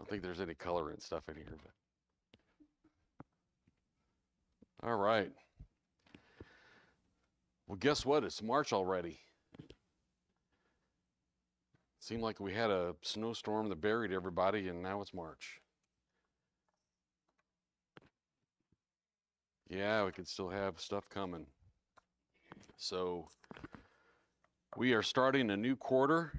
don't think there's any color and stuff in here, but all right. Well, guess what? It's March already. Seemed like we had a snowstorm that buried everybody, and now it's March. Yeah, we could still have stuff coming. So we are starting a new quarter.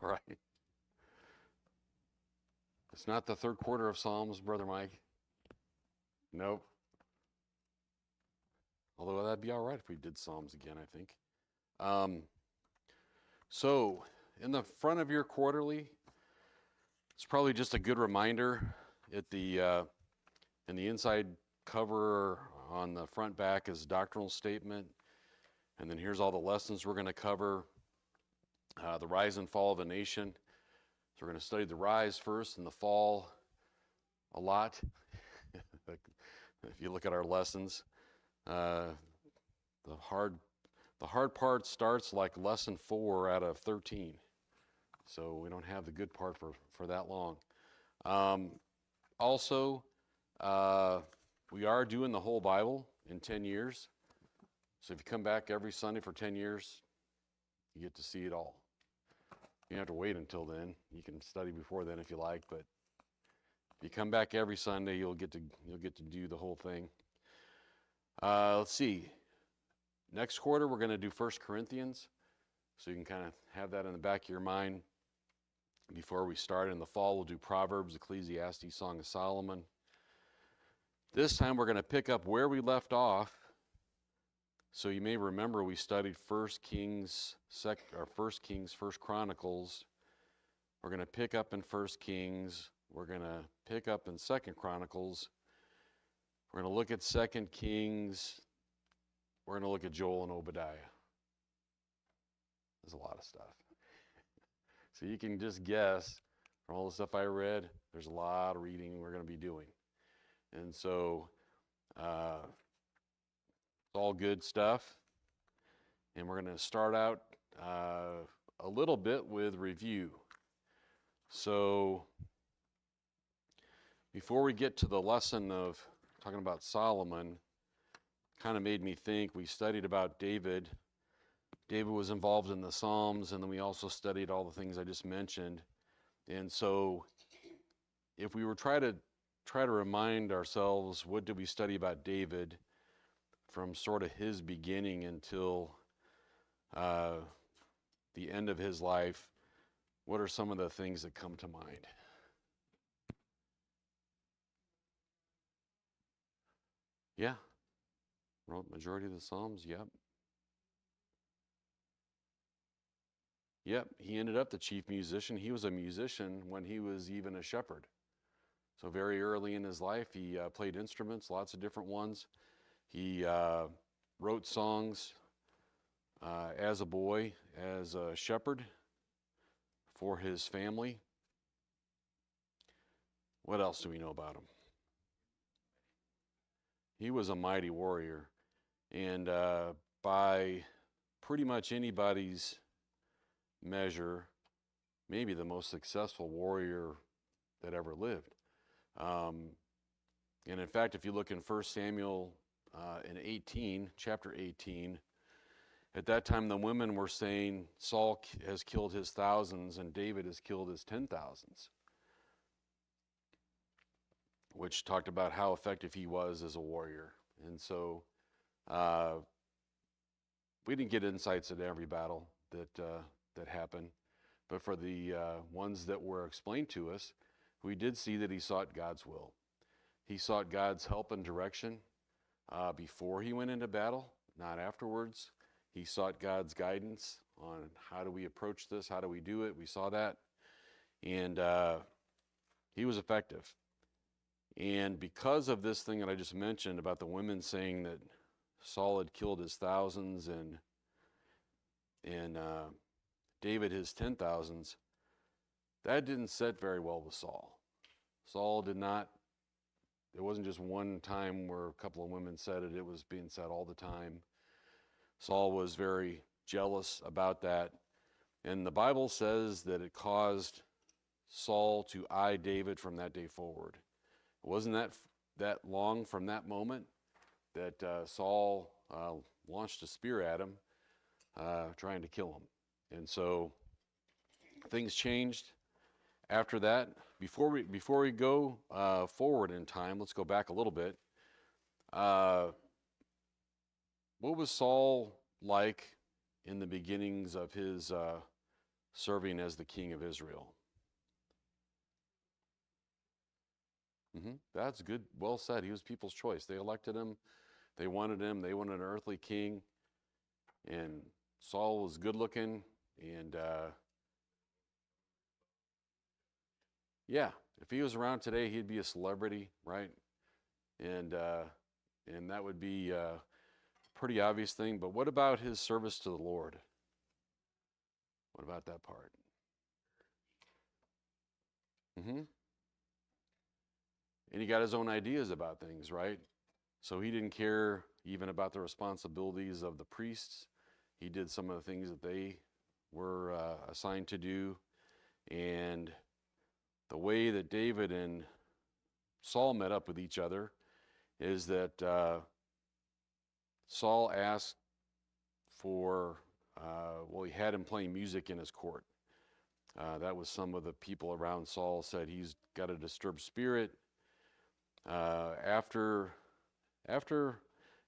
Right. It's not the third quarter of Psalms, Brother Mike. Nope. Although that'd be all right if we did Psalms again, I think. So in the front of your quarterly, it's probably just a good reminder at the in the inside cover on the front back is doctrinal statement, and then here's all the lessons we're going to cover. The rise and fall of a nation. So we're going to study the rise first and the fall a lot. If you look at our lessons, the hard part starts like lesson 4 out of 13. So we don't have the good part for that long. Also, we are doing the whole Bible in 10 years. So if you come back every Sunday for 10 years, you get to see it all. You don't have to wait until then. You can study before then if you like, but if you come back every Sunday, you'll get to do the whole thing. Let's see. Next quarter, we're going to do 1 Corinthians, so you can kind of have that in the back of your mind before we start. In the fall, we'll do Proverbs, Ecclesiastes, Song of Solomon. This time, we're going to pick up where we left off. So you may remember we studied 1 Kings, 1 Chronicles. We're going to pick up in 1 Kings. We're going to pick up in 2 Chronicles. We're going to look at 2 Kings. We're going to look at Joel and Obadiah. There's a lot of stuff. So you can just guess from all the stuff I read, there's a lot of reading we're going to be doing. And so it's all good stuff. And we're going to start out a little bit with review. So before we get to the lesson of talking about Solomon, kind of made me think, we studied about David. David was involved in the Psalms, and then we also studied all the things I just mentioned. And so if we were try to remind ourselves, what did we study about David from sort of his beginning until the end of his life, what are some of the things that come to mind? Yeah. Wrote majority of the Psalms, yep. Yep, he ended up the chief musician. He was a musician when he was even a shepherd. So very early in his life, he played instruments, lots of different ones. He wrote songs as a boy, as a shepherd for his family. What else do we know about him? He was a mighty warrior, and by pretty much anybody's measure, maybe the most successful warrior that ever lived. And in fact, if you look in 1 Samuel in 18, chapter 18, at that time the women were saying Saul has killed his thousands and David has killed his 10,000s, which talked about how effective he was as a warrior. And so we didn't get insights into every battle that happened, but for the ones that were explained to us, we did see that he sought God's will. He sought God's help and direction before he went into battle, not afterwards. He sought God's guidance on how do we approach this, how do we do it. We saw that, and he was effective. And because of this thing that I just mentioned about the women saying that Saul had killed his thousands and David his 10,000s, that didn't sit very well with Saul. Saul did not, it wasn't just one time where a couple of women said it was being said all the time. Saul was very jealous about that. And the Bible says that it caused Saul to eye David from that day forward. It wasn't that long from that moment that Saul launched a spear at him, trying to kill him. And so things changed after that. Before we go forward in time, let's go back a little bit. What was Saul like in the beginnings of his serving as the king of Israel? That's good. Well said. He was people's choice. They elected him. They wanted him. They wanted an earthly king. And Saul was good looking. And yeah, if he was around today, he'd be a celebrity, right? And that would be a pretty obvious thing. But what about his service to the Lord? What about that part? And he got his own ideas about things, right? So he didn't care even about the responsibilities of the priests. He did some of the things that they were assigned to do. And the way that David and Saul met up with each other is that Saul asked for, he had him playing music in his court. That was some of the people around Saul said he's got a disturbed spirit. After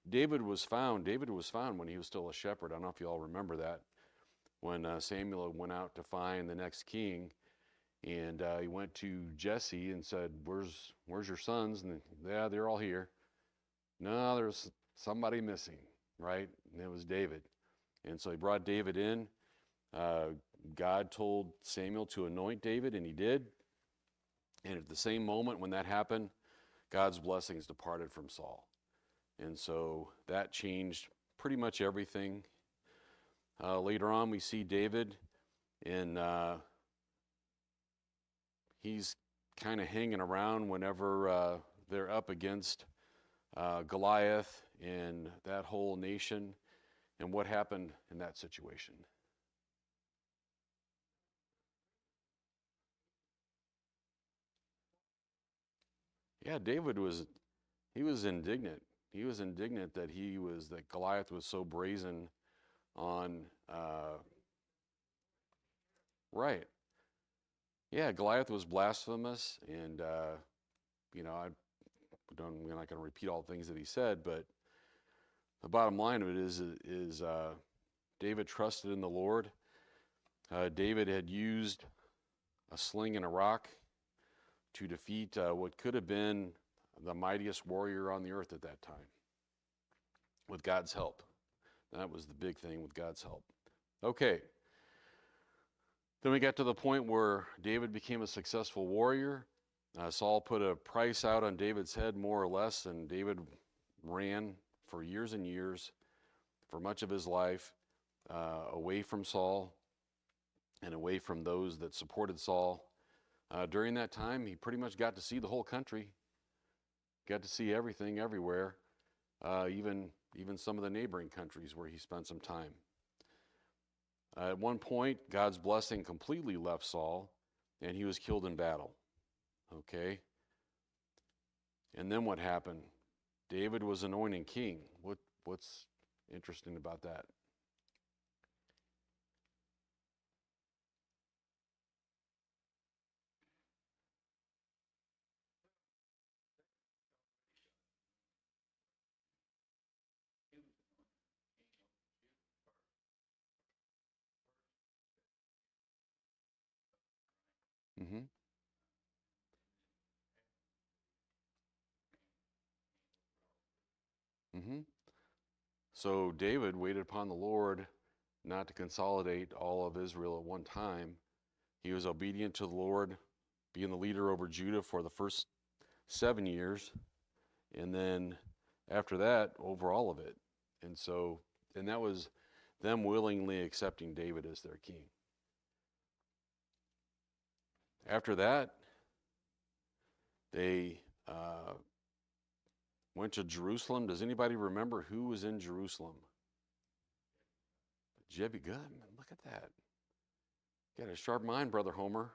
David was found when he was still a shepherd. I don't know if you all remember that, when Samuel went out to find the next king, and he went to Jesse and said, "Where's your sons?" And yeah, they're all here. No, there's somebody missing, right? And it was David. And so he brought David in. God told Samuel to anoint David, and he did. And at the same moment when that happened, God's blessings departed from Saul. And so that changed pretty much everything. Later on, we see David, and he's kind of hanging around whenever they're up against Goliath and that whole nation. And what happened in that situation? Yeah, David was indignant. He was indignant that Goliath was so brazen on, right. Yeah, Goliath was blasphemous, and I'm not going to repeat all the things that he said, but the bottom line of it is David trusted in the Lord. David had used a sling and a rock to defeat what could have been the mightiest warrior on the earth at that time, with God's help. That was the big thing, with God's help. Okay. Then we got to the point where David became a successful warrior. Saul put a price out on David's head, more or less, and David ran for years and years, for much of his life, away from Saul and away from those that supported Saul. During that time, he pretty much got to see the whole country, got to see everything, everywhere, even some of the neighboring countries where he spent some time. At one point, God's blessing completely left Saul, and he was killed in battle. Okay? And then what happened? David was anointed king. What's interesting about that? Mm-hmm. Mm-hmm. So David waited upon the Lord not to consolidate all of Israel at one time. He was obedient to the Lord, being the leader over Judah for the first 7 years, and then after that, over all of it. And that was them willingly accepting David as their king. After that, they went to Jerusalem. Does anybody remember who was in Jerusalem? Jehu. Good. Look at that. Got a sharp mind, Brother Homer.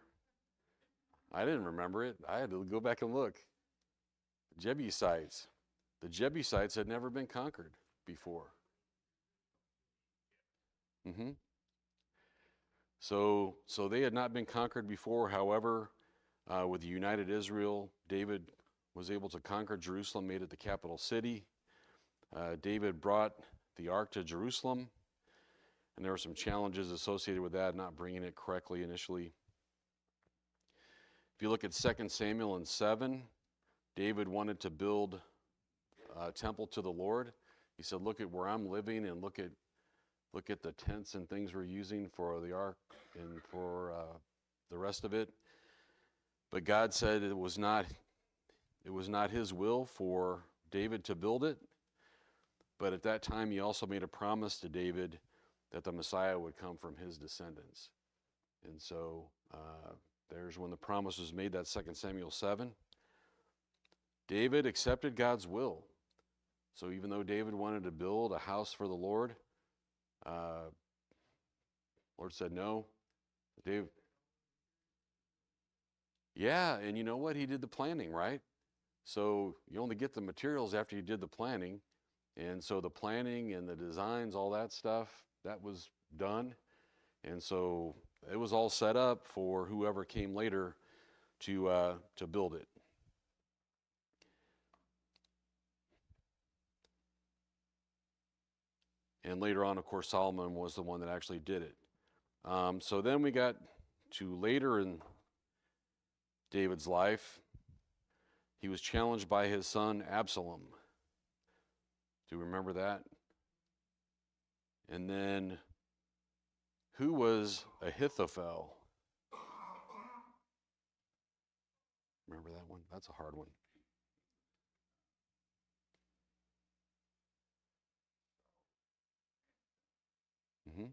I didn't remember it. I had to go back and look. Jebusites. The Jebusites had never been conquered before. Mm-hmm. So they had not been conquered before. However, with the united Israel, David was able to conquer Jerusalem, made it the capital city. David brought the ark to Jerusalem, and there were some challenges associated with that, not bringing it correctly initially. If you look at 2 Samuel and 7, David wanted to build a temple to the Lord. He said, look at where I'm living and look at the tents and things we're using for the ark and for the rest of it. But God said it was not his will for David to build it. But at that time, he also made a promise to David that the Messiah would come from his descendants. And so there's when the promise was made, that's 2 Samuel 7. David accepted God's will. So even though David wanted to build a house for the Lord said no. David. Yeah, and you know what? He did the planning, right? So you only get the materials after you did the planning. And so the planning and the designs, all that stuff, that was done. And so it was all set up for whoever came later to build it. And later on, of course, Solomon was the one that actually did it. So then we got to later in David's life. He was challenged by his son Absalom. Do you remember that? And then who was Ahithophel? Remember that one? That's a hard one. Mm-hmm.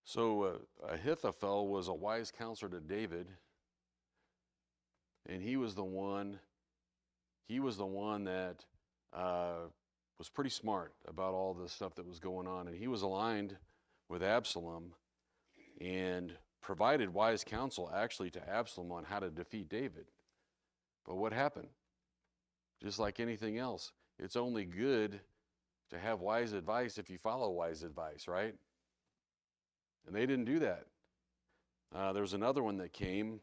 So Ahithophel was a wise counselor to David, and he was the one that was pretty smart about all the stuff that was going on, and he was aligned with Absalom and provided wise counsel actually to Absalom on how to defeat David. But what happened? Just like anything else, it's only good to have wise advice if you follow wise advice, right? And they didn't do that. There was another one that came,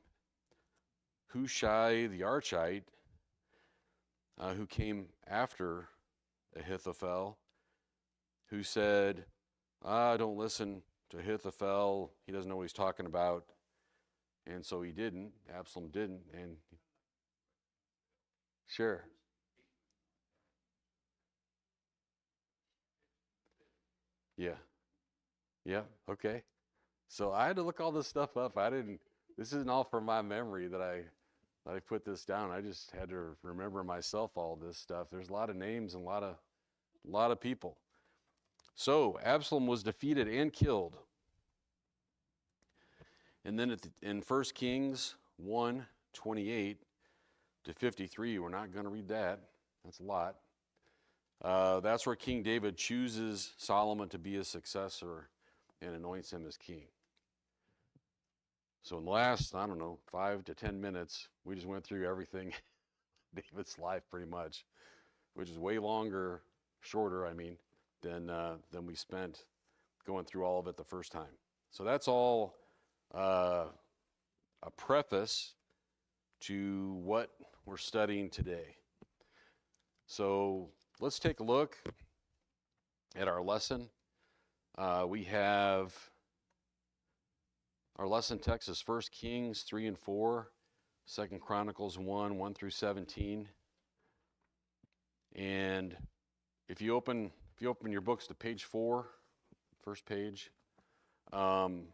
Hushai the Archite, who came after Ahithophel, who said, don't listen to Ahithophel. He doesn't know what he's talking about. And so he didn't. Absalom didn't. And sure. Yeah. Yeah. Okay. So I had to look all this stuff up. This isn't all from my memory that I put this down. I just had to remember myself all this stuff. There's a lot of names and a lot of people. So Absalom was defeated and killed. And then in 1 Kings 1:28 to 53, we're not going to read that. That's a lot. That's where King David chooses Solomon to be his successor and anoints him as king. So in the last, 5 to 10 minutes, we just went through everything, David's life pretty much, which is way shorter, than we spent going through all of it the first time. So that's all a preface to what we're studying today. So let's take a look at our lesson. We have our lesson text is 1 Kings 3 and 4, 2 Chronicles 1 through 17. And if you open your books to page 4, first page, on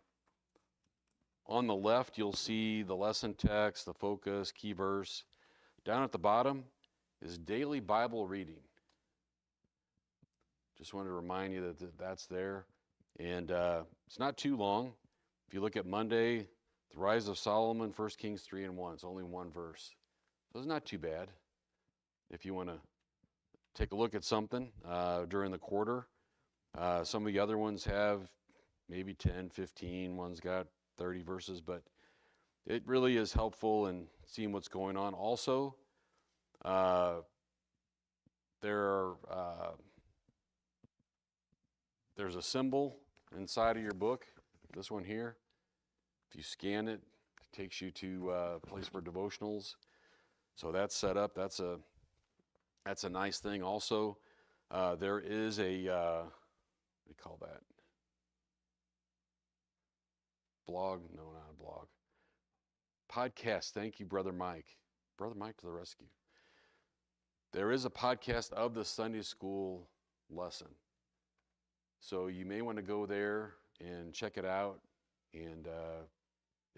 the left you'll see the lesson text, the focus, key verse. Down at the bottom is daily Bible reading. Just wanted to remind you that that's there. And it's not too long. If you look at Monday, the rise of Solomon, 1 Kings 3 and 1, it's only one verse. So it's not too bad. if you want to take a look at something during the quarter. Some of the other ones have maybe 10, 15, one's got 30 verses, but it really is helpful in seeing what's going on. Also, there's a symbol inside of your book, this one here. If you scan it, it takes you to a place for devotionals. So that's set up. That's a nice thing. Also, there is a what do you call that? Blog? No, not a blog. Podcast. Thank you, Brother Mike. Brother Mike to the rescue. There is a podcast of the Sunday school lesson. So you may want to go there and check it out. And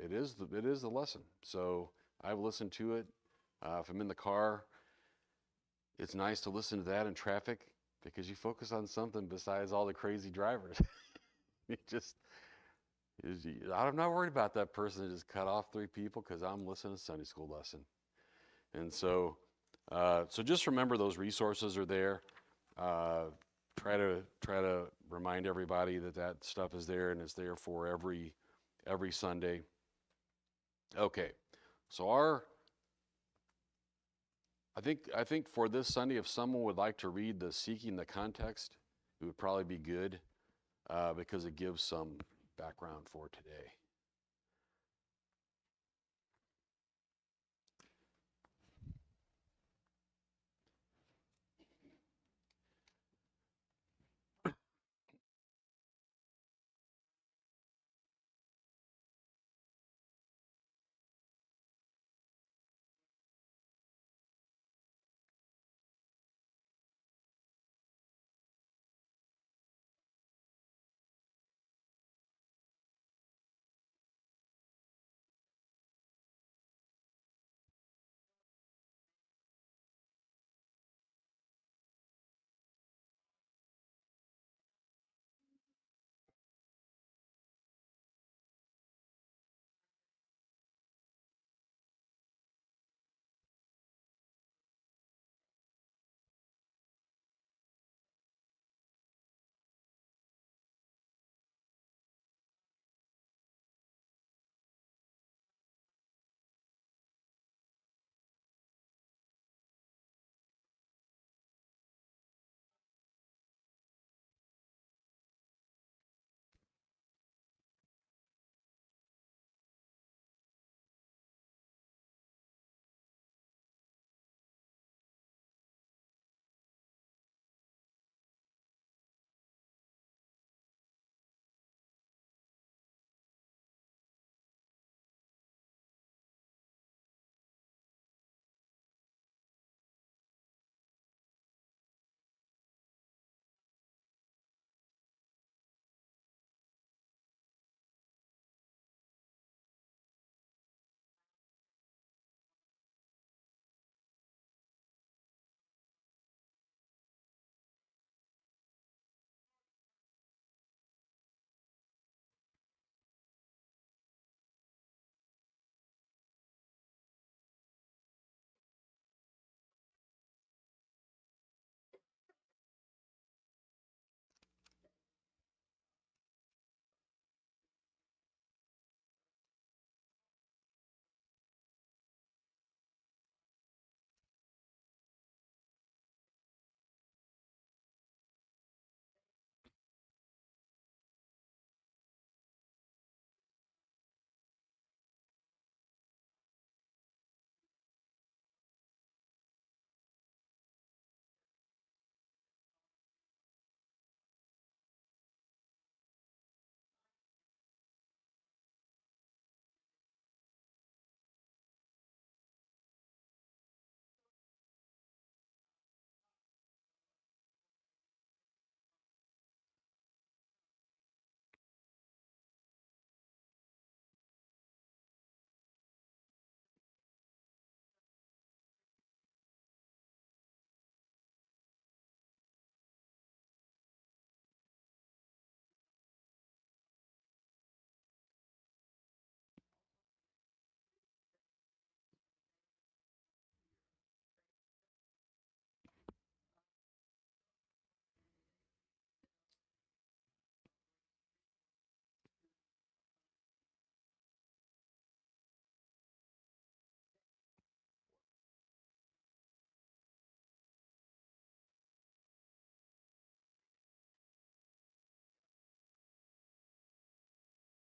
it is the lesson. So I've listened to it. If I'm in the car, it's nice to listen to that in traffic because you focus on something besides all the crazy drivers. I'm not worried about that person that just cut off 3 people because I'm listening to a Sunday school lesson. And so just remember those resources are there. Try to remind everybody that stuff is there and it's there for every Sunday. Okay, so I think for this Sunday, if someone would like to read the Seeking the Context, it would probably be good because it gives some background for today.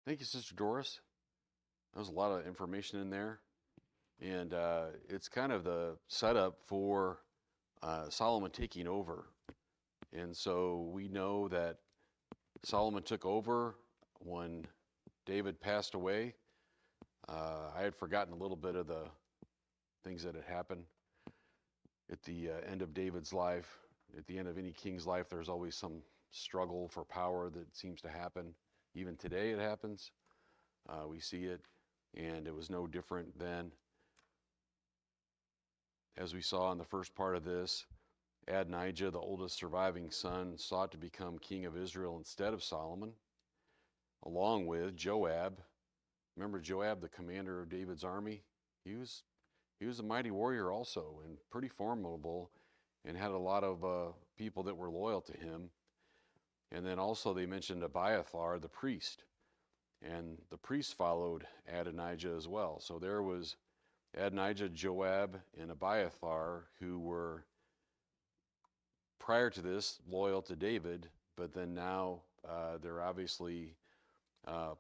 Thank you, Sister Doris. There was a lot of information in there. And it's kind of the setup for Solomon taking over. And so we know that Solomon took over when David passed away. I had forgotten a little bit of the things that had happened at the end of David's life. At the end of any king's life, there's always some struggle for power that seems to happen. Even today it happens. We see it, and it was no different then. As we saw in the first part of this, Adonijah, the oldest surviving son, sought to become king of Israel instead of Solomon, along with Joab. Remember Joab, the commander of David's army? He was a mighty warrior also, and pretty formidable, and had a lot of people that were loyal to him. And then also they mentioned Abiathar, the priest, and the priest followed Adonijah as well. So there was Adonijah, Joab, and Abiathar, who were, prior to this, loyal to David, but then now they're obviously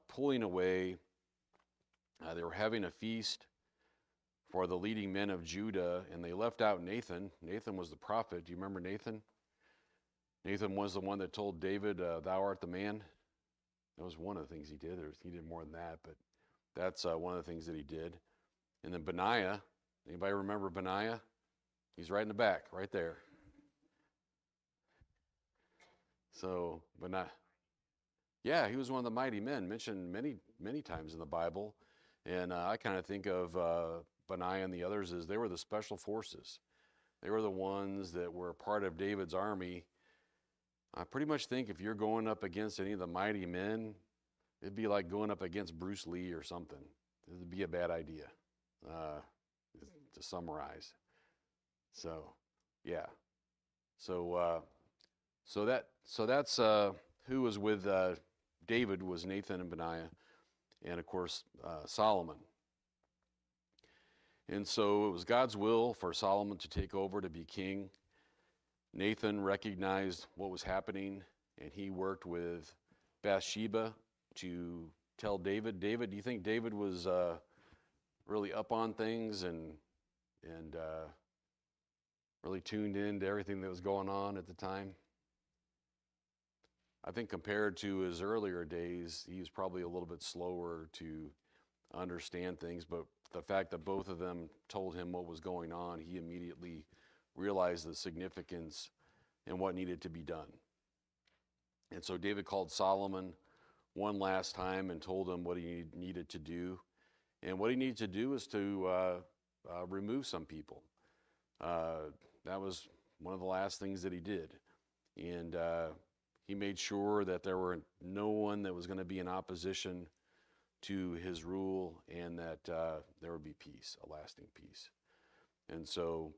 pulling away. They were having a feast for the leading men of Judah, and they left out Nathan. Nathan was the prophet. Do you remember Nathan? Nathan was the one that told David, thou art the man. That was one of the things he did. He did more than that, but that's one of the things that he did. And then Benaiah, anybody remember Benaiah? He's right in the back, right there. So, Benaiah, yeah, he was one of the mighty men mentioned many, many times in the Bible. And I kind of think of Benaiah and the others as they were the special forces. They were the ones that were part of David's army. I pretty much think if you're going up against any of the mighty men, it'd be like going up against Bruce Lee or something. It would be a bad idea, to summarize. So, yeah. So that's who was with David was Nathan and Benaiah, and of course Solomon. And so it was God's will for Solomon to take over to be king. Nathan recognized what was happening, and he worked with Bathsheba to tell David. David, do you think David was really up on things and really tuned in to everything that was going on at the time? I think compared to his earlier days, he was probably a little bit slower to understand things, but the fact that both of them told him what was going on, he immediately realized the significance and what needed to be done. And so David called Solomon one last time and told him what he needed to do. And what he needed to do is to remove some people. That was one of the last things that he did. And he made sure that there were no one that was going to be in opposition to his rule, and that there would be peace, a lasting peace. And so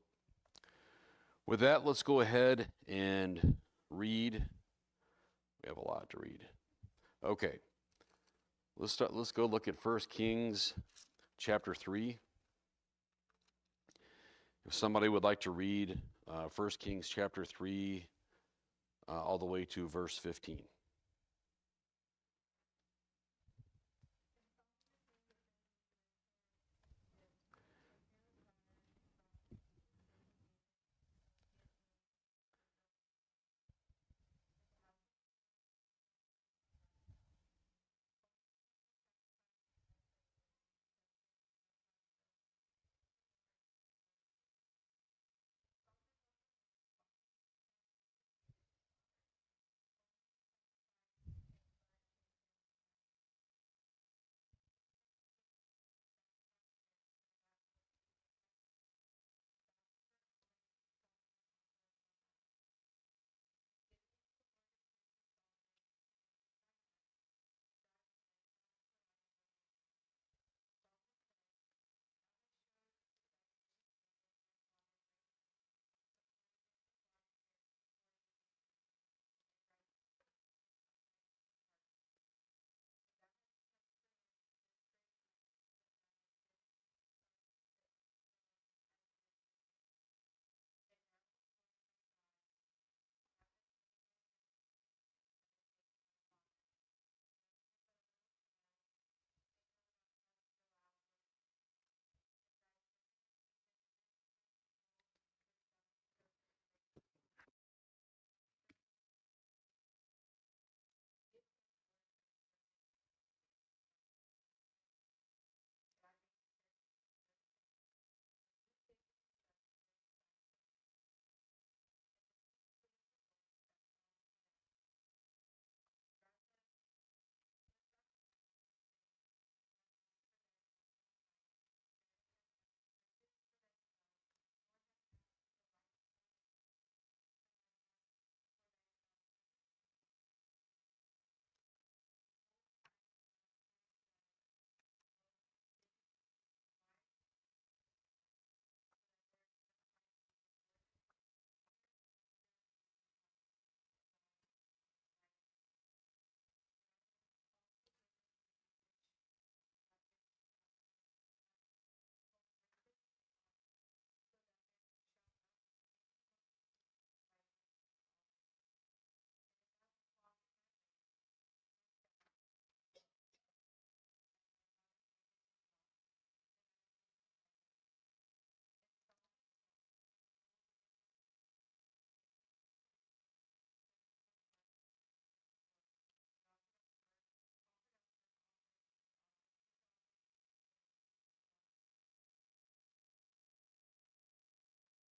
with that, let's go ahead and read. We have a lot to read. Okay. Let's go look at 1 Kings chapter 3. If somebody would like to read 1 Kings chapter 3 all the way to verse 15.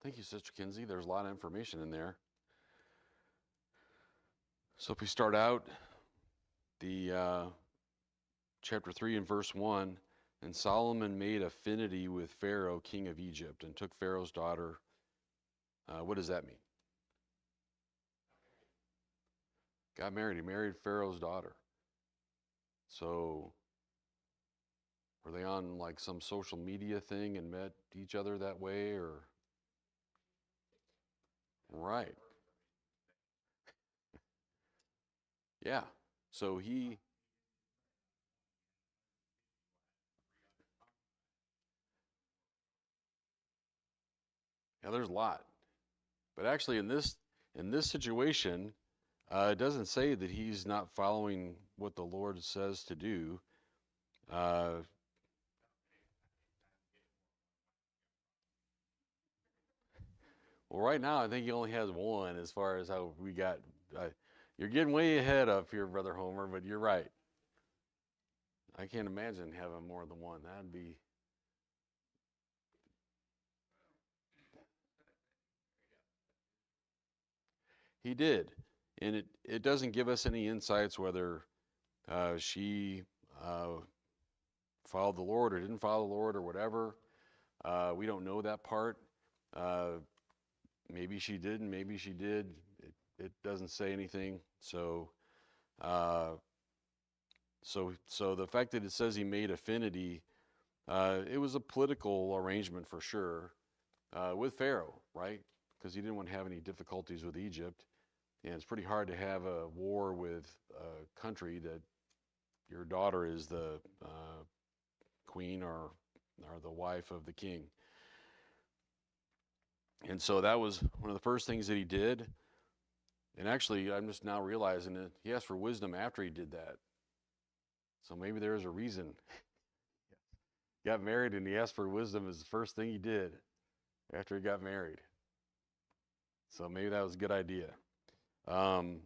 Thank you, Sister Kinsey. There's a lot of information in there. So if we start out, the chapter 3 and verse 1, and Solomon made affinity with Pharaoh, king of Egypt, and took Pharaoh's daughter. What does that mean? Got married. He married Pharaoh's daughter. So were they on like some social media thing and met each other that way, or? Right. Yeah. So yeah, there's a lot. But actually in this situation, it doesn't say that he's not following what the Lord says to do. Uh, well, right now I think he only has one as far as how we got. Uh, you're getting way ahead up here, Brother Homer, but you're right. I can't imagine having more than one. That'd be. He did, and it doesn't give us any insights whether she followed the Lord or didn't follow the Lord or whatever. We don't know that part. Uh, maybe she didn't. Maybe she did. It doesn't say anything. Uh, so the fact that it says he made affinity, it was a political arrangement for sure with Pharaoh, right? Because he didn't want to have any difficulties with Egypt, and it's pretty hard to have a war with a country that your daughter is the queen or the wife of the king. And so that was one of the first things that he did. And actually, I'm just now realizing that he asked for wisdom after he did that. So maybe there's a reason. He got married and he asked for wisdom as the first thing he did after he got married. So maybe that was a good idea. Um,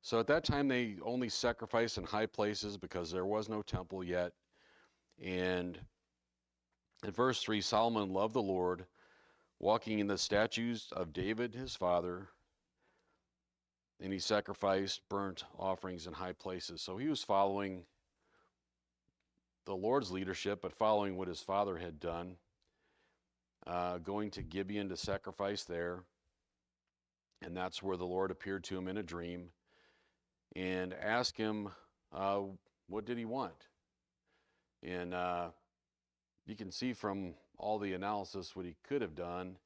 so at that time, they only sacrificed in high places because there was no temple yet. And in verse 3, Solomon loved the Lord, walking in the statutes of David his father, and he sacrificed burnt offerings in high places. So he was following the Lord's leadership, but following what his father had done, going to Gibeon to sacrifice there. And that's where the Lord appeared to him in a dream and asked him, what did he want? And you can see from all the analysis what he could have done.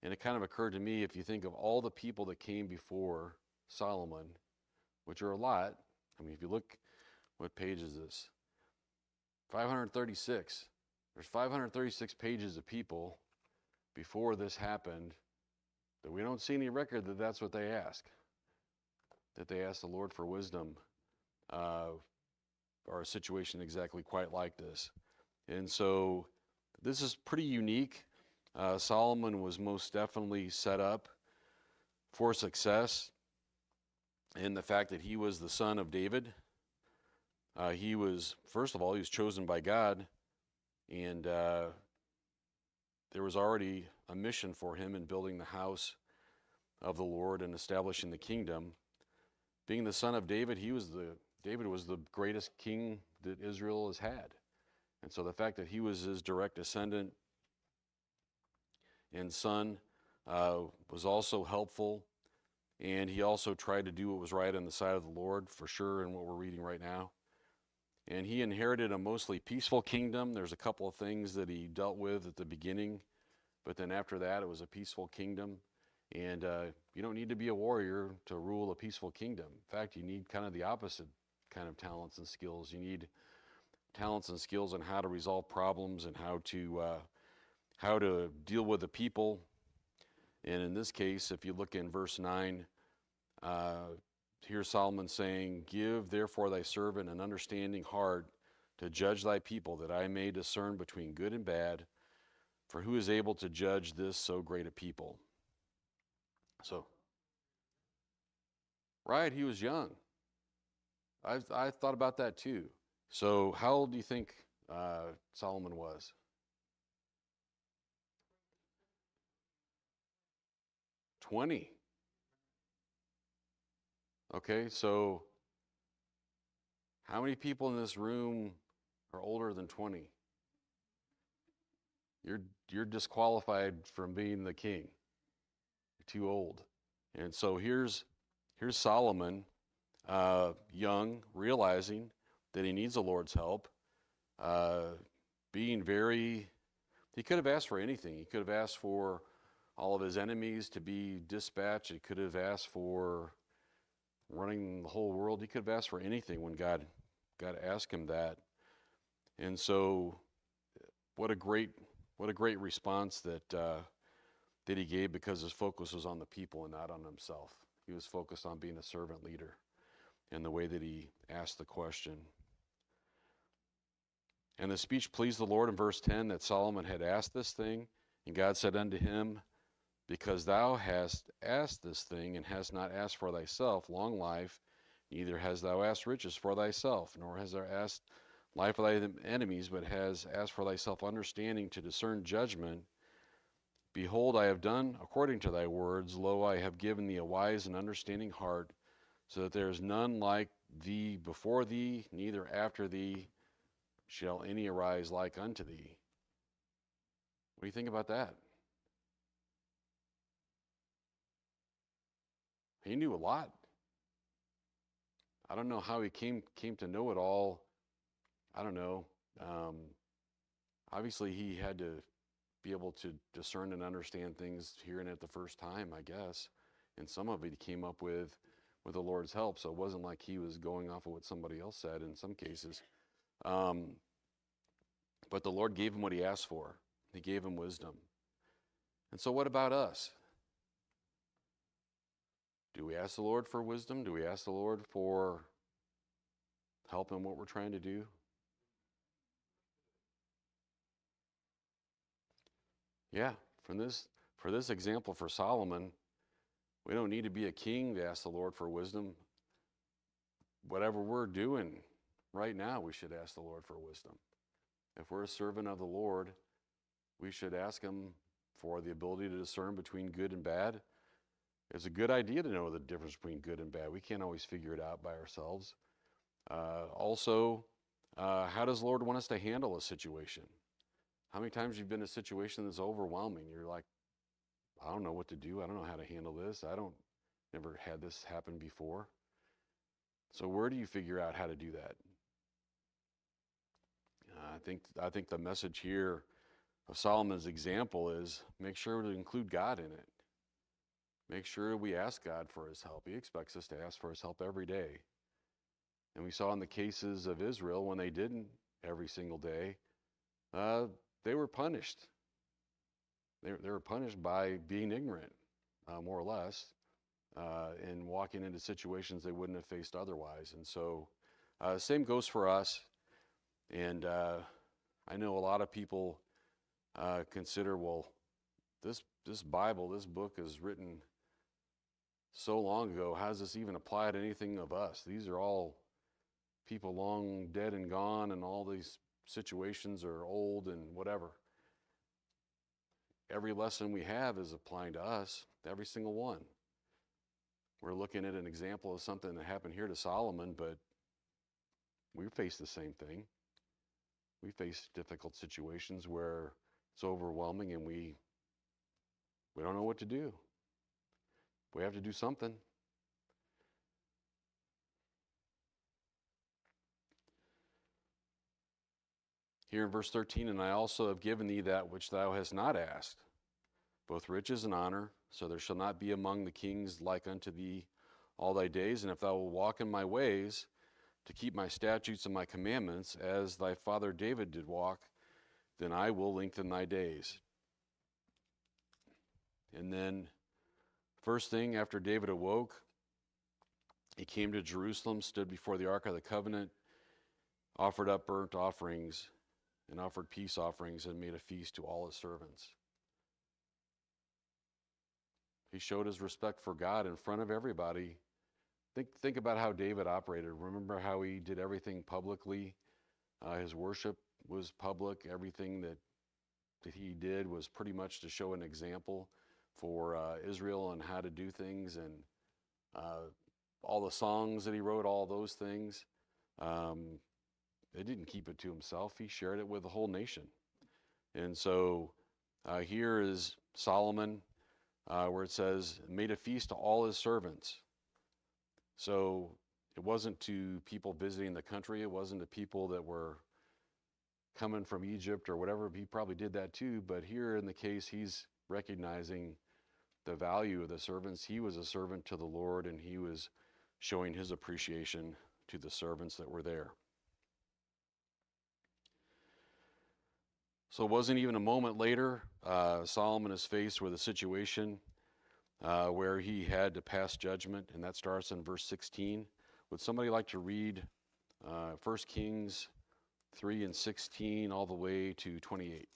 And it kind of occurred to me, if you think of all the people that came before Solomon, which are a lot. I mean, if you look, what page is this? 536. There's 536 pages of people before this happened that we don't see any record that that's what they ask. That they asked the Lord for wisdom or a situation exactly quite like this. And so this is pretty unique. Solomon was most definitely set up for success in the fact that he was the son of David. He was, first of all, he was chosen by God, and there was already a mission for him in building the house of the Lord and establishing the kingdom. Being the son of David, David was the greatest king that Israel has had. And so the fact that he was his direct descendant and son was also helpful. And he also tried to do what was right on the side of the Lord, for sure, in what we're reading right now. And he inherited a mostly peaceful kingdom. There's a couple of things that he dealt with at the beginning, but then after that, it was a peaceful kingdom. And you don't need to be a warrior to rule a peaceful kingdom. In fact, you need kind of the opposite kind of talents and skills. You need talents and skills on how to resolve problems and how to deal with the people. And in this case, if you look in verse 9, here's Solomon saying, "Give therefore thy servant an understanding heart to judge thy people, that I may discern between good and bad. For who is able to judge this so great a people?" So, right, he was young. I thought about that too. So, how old do you think Solomon was? 20. Okay, so how many people in this room are older than 20? You're disqualified from being the king. You're too old. And so here's Solomon, young, realizing that he needs the Lord's help, being very. He could have asked for anything. He could have asked for all of his enemies to be dispatched. He could have asked for running the whole world. He could have asked for anything when God asked him that. And so, what a great response that he gave, because his focus was on the people and not on himself. He was focused on being a servant leader in the way that he asked the question. And the speech pleased the Lord in verse 10, that Solomon had asked this thing. And God said unto him, because thou hast asked this thing, and hast not asked for thyself long life, neither hast thou asked riches for thyself, nor hast thou asked life of thy enemies, but hast asked for thyself understanding to discern judgment. Behold, I have done according to thy words. Lo, I have given thee a wise and understanding heart, so that there is none like thee before thee, neither after thee shall any arise like unto thee. What do you think about that? He knew a lot. I don't know how he came to know it all. I don't know. Obviously, he had to be able to discern and understand things hearing it the first time, I guess. And some of it he came up with the Lord's help. So it wasn't like he was going off of what somebody else said in some cases. But the Lord gave him what he asked for. He gave him wisdom. And so what about us? Do we ask the Lord for wisdom? Do we ask the Lord for help in what we're trying to do? Yeah, for this example for Solomon, we don't need to be a king to ask the Lord for wisdom. Whatever we're doing right now, we should ask the Lord for wisdom. If we're a servant of the Lord, we should ask him for the ability to discern between good and bad. It's a good idea to know the difference between good and bad. We can't always figure it out by ourselves. Also, how does the Lord want us to handle a situation? How many times you've been in a situation that's overwhelming? You're like, I don't know what to do. I don't know how to handle this. Never had this happen before. So where do you figure out how to do that? I think the message here of Solomon's example is make sure to include God in it. Make sure we ask God for his help. He expects us to ask for his help every day. And we saw in the cases of Israel, when they didn't every single day, they were punished. They were punished by being ignorant, more or less, and walking into situations they wouldn't have faced otherwise. And so same goes for us. And I know a lot of people consider, well, this Bible, this book is written so long ago. How does this even apply to anything of us? These are all people long dead and gone, and all these situations are old and whatever. Every lesson we have is applying to us, every single one. We're looking at an example of something that happened here to Solomon, but we face the same thing. We face difficult situations where it's overwhelming and we don't know what to do. We have to do something. Here in verse 13, and I also have given thee that which thou hast not asked, both riches and honor, so there shall not be among the kings like unto thee all thy days. And if thou wilt walk in my ways, to keep my statutes and my commandments, as thy father David did walk, then I will lengthen thy days. And then, first thing after David awoke, he came to Jerusalem, stood before the Ark of the Covenant, offered up burnt offerings, and offered peace offerings, and made a feast to all his servants. He showed his respect for God in front of everybody. Think about how David operated. Remember how he did everything publicly? His worship was public. Everything that he did was pretty much to show an example for Israel and how to do things, and all the songs that he wrote, all those things. He didn't keep it to himself. He shared it with the whole nation. And so here is Solomon, where it says, made a feast to all his servants. So it wasn't to people visiting the country. It wasn't to people that were coming from Egypt or whatever. He probably did that too. But here in the case, he's recognizing the value of the servants. He was a servant to the Lord, and he was showing his appreciation to the servants that were there. So it wasn't even a moment later, Solomon is faced with a situation where he had to pass judgment, and that starts in verse 16. Would somebody like to read 1 Kings 3 and 16 all the way to 28?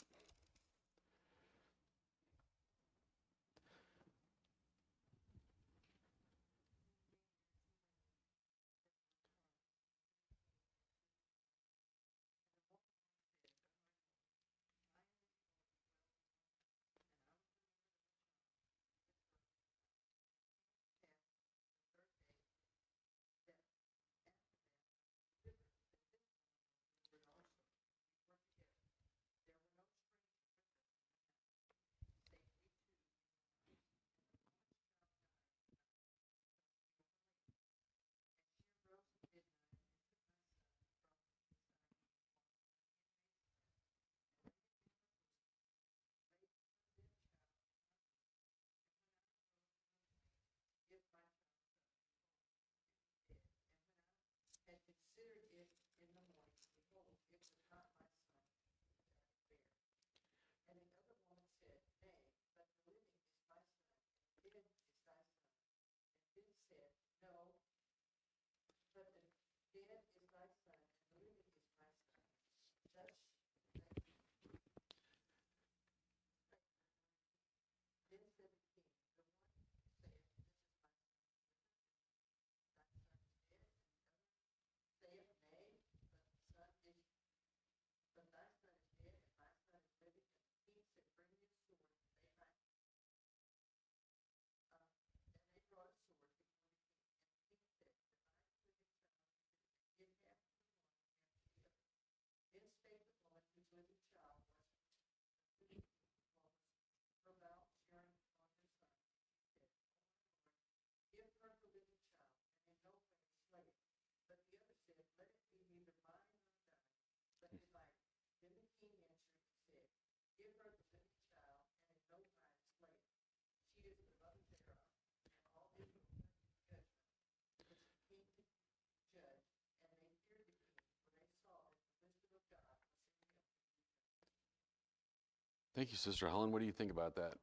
Thank you, Sister Helen. What do you think about that?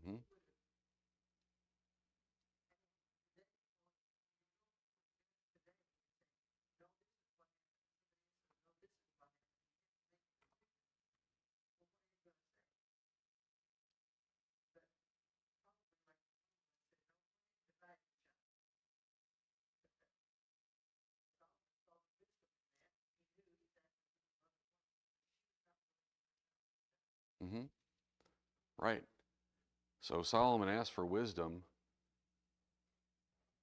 Mm-hmm. Mm-hmm. Right. So Solomon asked for wisdom.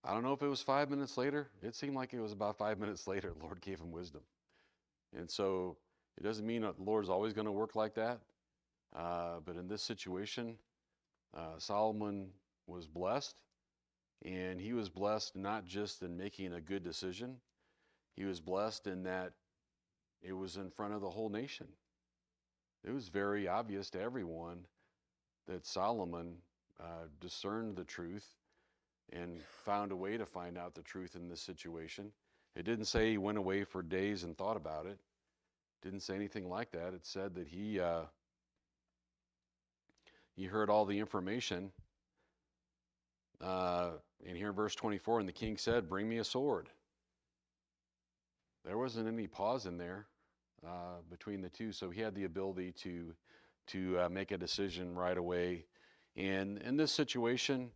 I don't know if it was 5 minutes later. It seemed like it was about 5 minutes later, the Lord gave him wisdom. And so it doesn't mean that the Lord's always going to work like that. But in this situation, Solomon was blessed. And he was blessed not just in making a good decision, he was blessed in that it was in front of the whole nation. It was very obvious to everyone that Solomon discerned the truth and found a way to find out the truth in this situation. It didn't say he went away for days and thought about it. It didn't say anything like that. It said that he heard all the information. And here in verse 24, and the king said, "Bring me a sword." There wasn't any pause in there between the two, so he had the ability to make a decision right away. And in this situation,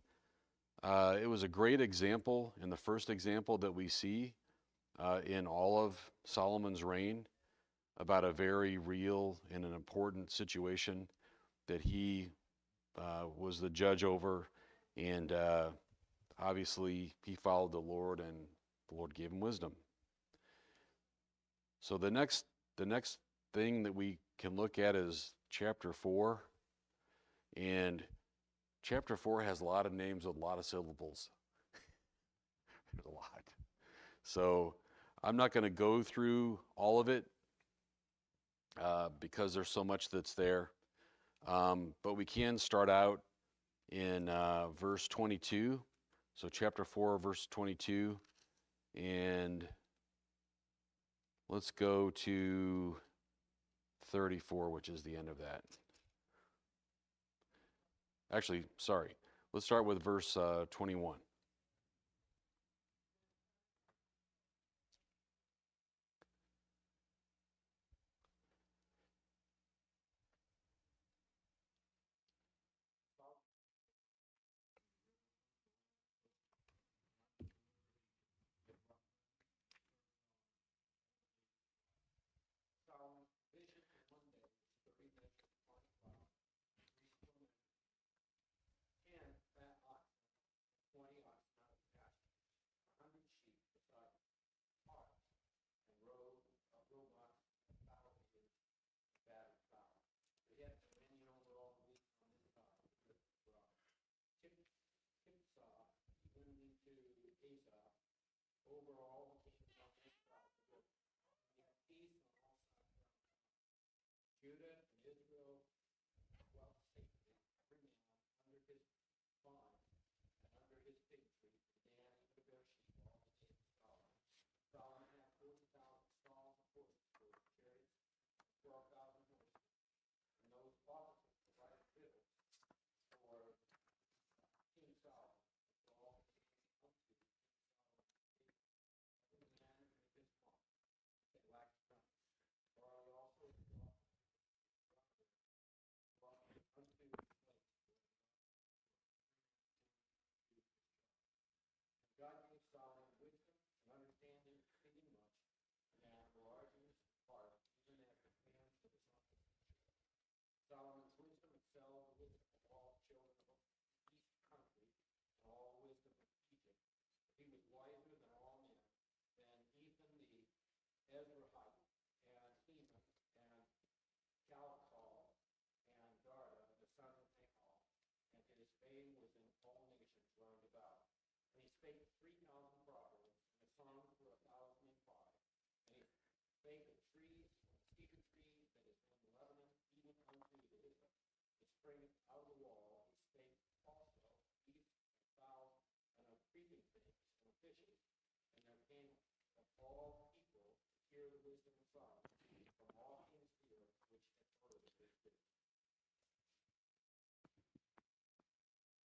It was a great example, and the first example that we see in all of Solomon's reign about a very real and an important situation that he was the judge over, and obviously he followed the Lord, and the Lord gave him wisdom. So the next thing that we can look at is chapter 4, and chapter 4 has a lot of names with a lot of syllables. There's a lot. So I'm not going to go through all of it because there's so much that's there. But we can start out in verse 22. So chapter 4, verse 22. And let's go to 34, which is the end of that. Actually, sorry. Let's start with verse 21.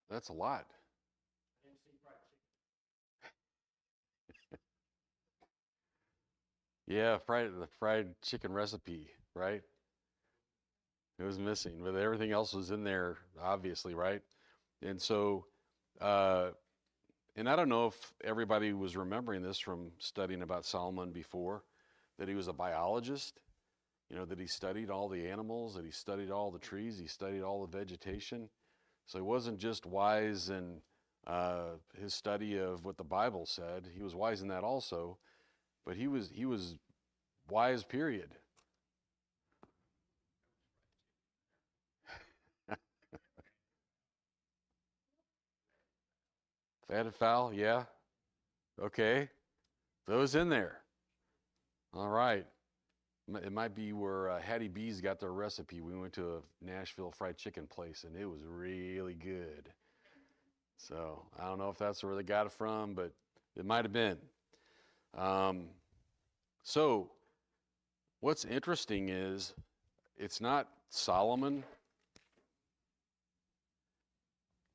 That's a lot. Yeah, the fried chicken recipe, right? It was missing, but everything else was in there, obviously, right? And so, uh, and I don't know if everybody was remembering this from studying about Solomon before, that he was a biologist, that he studied all the animals, that he studied all the trees, he studied all the vegetation. So he wasn't just wise in his study of what the Bible said. He was wise in that also, but he was wise, period. Fatted fowl, yeah. Okay. Those in there. All right. It might be where Hattie B's got their recipe. We went to a Nashville fried chicken place, and it was really good. So I don't know if that's where they got it from, but it might have been. Um, so what's interesting is it's not Solomon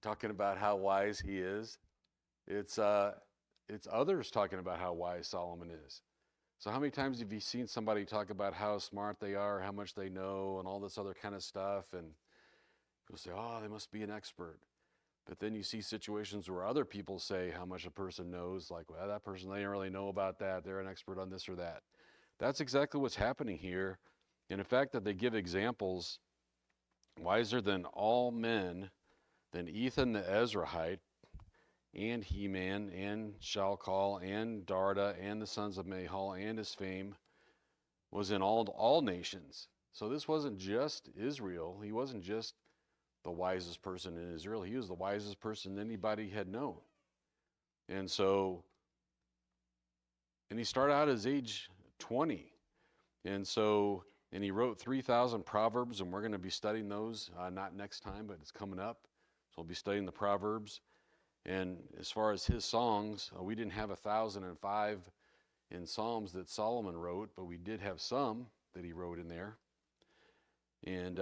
talking about how wise he is. It's others talking about how wise Solomon is. So how many times have you seen somebody talk about how smart they are, how much they know, and all this other kind of stuff? And people say, oh, they must be an expert. But then you see situations where other people say how much a person knows, like, well, that person, they don't really know about that. They're an expert on this or that. That's exactly what's happening here. And the fact that they give examples, wiser than all men, than Ethan the Ezrahite, and Heman, and Shalcol, and Darda, and the sons of Mahal, and his fame was in all nations. So this wasn't just Israel. He wasn't just the wisest person in Israel. He was the wisest person anybody had known. And so, and he started out as age 20. And so, and he wrote 3,000 Proverbs, and we're going to be studying those, not next time, but it's coming up. So we'll be studying the Proverbs. And as far as his songs, we didn't have 1,005 in Psalms that Solomon wrote, but we did have some that he wrote in there. And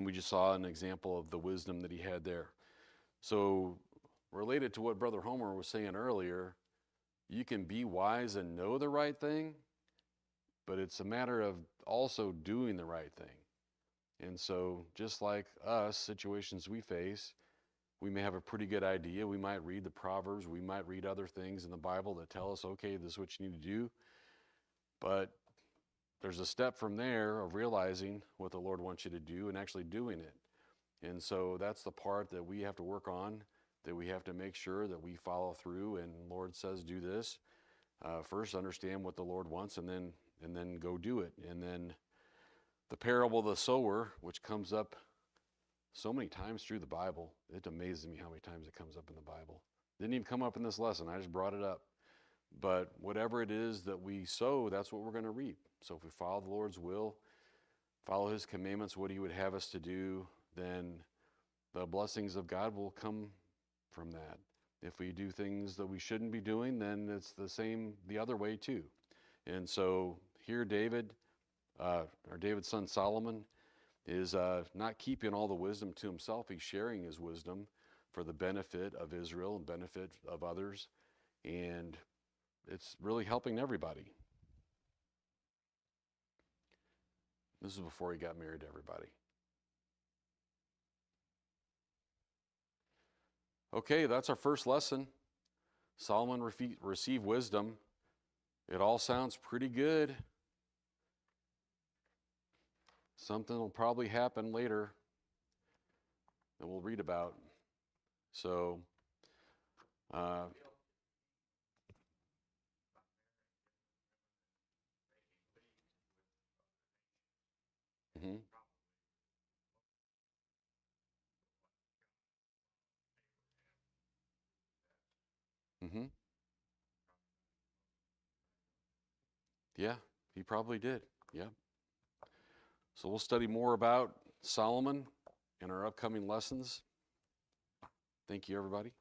we just saw an example of the wisdom that he had there. So related to what Brother Homer was saying earlier, you can be wise and know the right thing, but it's a matter of also doing the right thing. And so just like us, situations we face, we may have a pretty good idea. We might read the Proverbs. We might read other things in the Bible that tell us, okay, this is what you need to do. But there's a step from there of realizing what the Lord wants you to do and actually doing it. And so that's the part that we have to work on, that we have to make sure that we follow through. And the Lord says, do this. First, understand what the Lord wants, and then go do it. And then the parable of the sower, which comes up so many times through the Bible. It amazes me how many times it comes up in the Bible. Didn't even come up in this lesson. I just brought it up. But whatever it is that we sow, that's what we're going to reap. So if we follow the Lord's will, follow his commandments, what he would have us to do, then the blessings of God will come from that. If we do things that we shouldn't be doing, then it's the same the other way too. And so here David's son Solomon, is not keeping all the wisdom to himself. He's sharing his wisdom for the benefit of Israel and benefit of others. And it's really helping everybody. This is before he got married to everybody. Okay, that's our first lesson. Solomon received wisdom. It all sounds pretty good. Something will probably happen later that we'll read about. So, mm-hmm. Mm-hmm. Yeah, he probably did. Yeah. So we'll study more about Solomon in our upcoming lessons. Thank you, everybody.